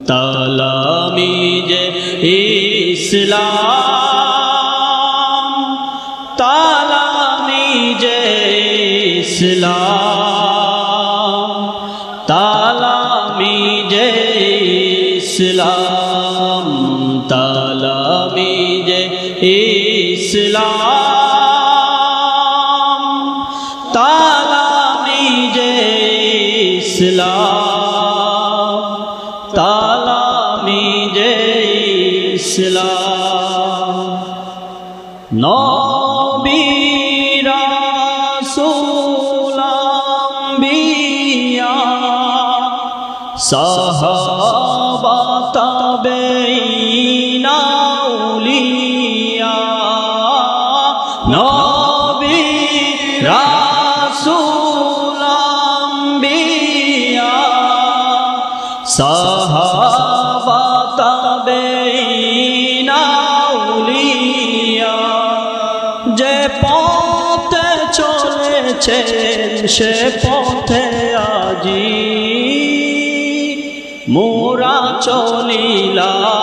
তালামিজে ইসলাম, তালামিজে ইসলাম, তালামিজে ইসলাম, তালামিজে ইসলাম, তালামিজে ইসলাম, তালামিজে ইসলাম। নবী রাসূল আম্বিয়া সাহাবা তাবেঈন আউলিয়া, নবী রাসূল আম্বিয়া সাহাবা তাবেঈন আউলিয়া, যে পথে চলেছেন সে পথে আজি মোরা চলিলাম,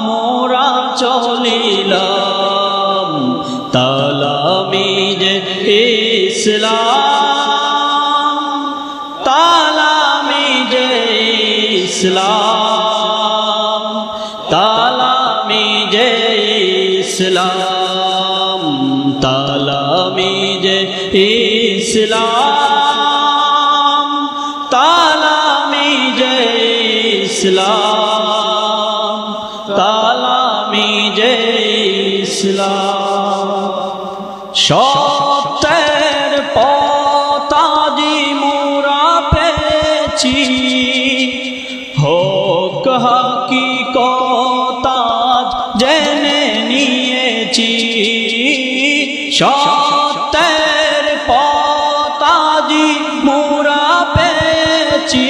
মোরা চলিলাম। তালামিজে ইসলাম, তালামিজে ইসলাম, তালামিজে ইসলাম, তালামিজে ইসলাম, তালামিজে ইসলাম, তালামিজে ইসলাম। সত্যের পথ আজি মোরা পেয়েছি, হোক হাকিকত আজ জেনে নিয়েছি। সত্যের পথ আজি মোরা পেয়েছি,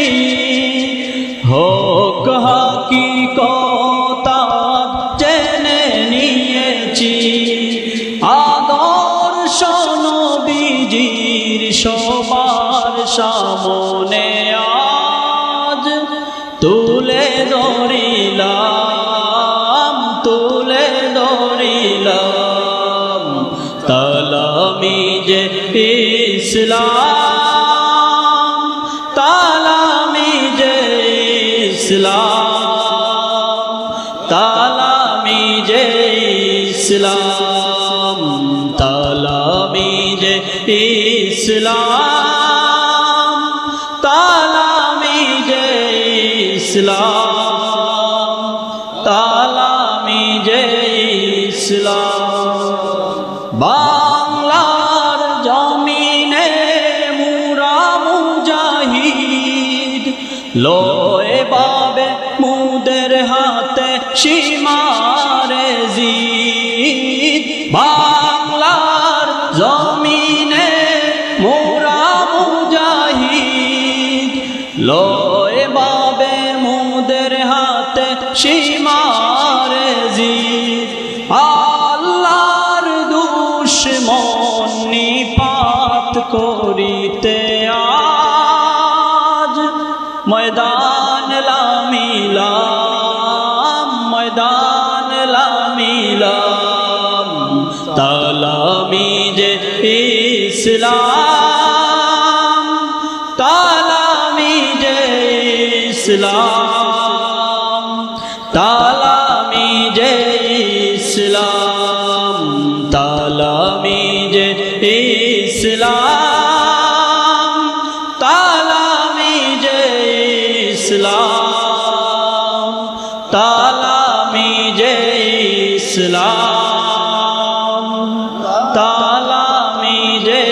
হোক হাকিকত আজ জেনে নিয়েছি। আদর্শ নবীজির সবার সামনে আজ তুলে ধরিলাম, তুলে ধরিলাম। তালামিজে ইসলাম, তালামিজে ইসলাম, তালামিজে ইসলাম, তালামিজে ইসলাম, তালামিজে ইসলাম, তালামিজে ইসলাম। বাংলার জমিনে মুরা মুজাহিদ লয়ে বাবে মুদের হাতে সীমারে জিদ। বাংলার জমিনে মোরা মুজাহিদ লয়ে বাবে মুদের হাতে সীমারে জিদ। আল্লাহর দুশমন নিপাত করিতে আজ ময়দান লামিলাম, ময়দান লামিলাম। তালামিজে ইসলাম, তালামিজে ইসলাম, তালামিজে ইসলাম, তালামিজে ইসলাম, তালামিজে ইসলাম, তালামিজে ইসলাম, তালামিজে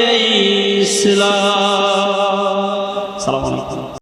ইসলাম।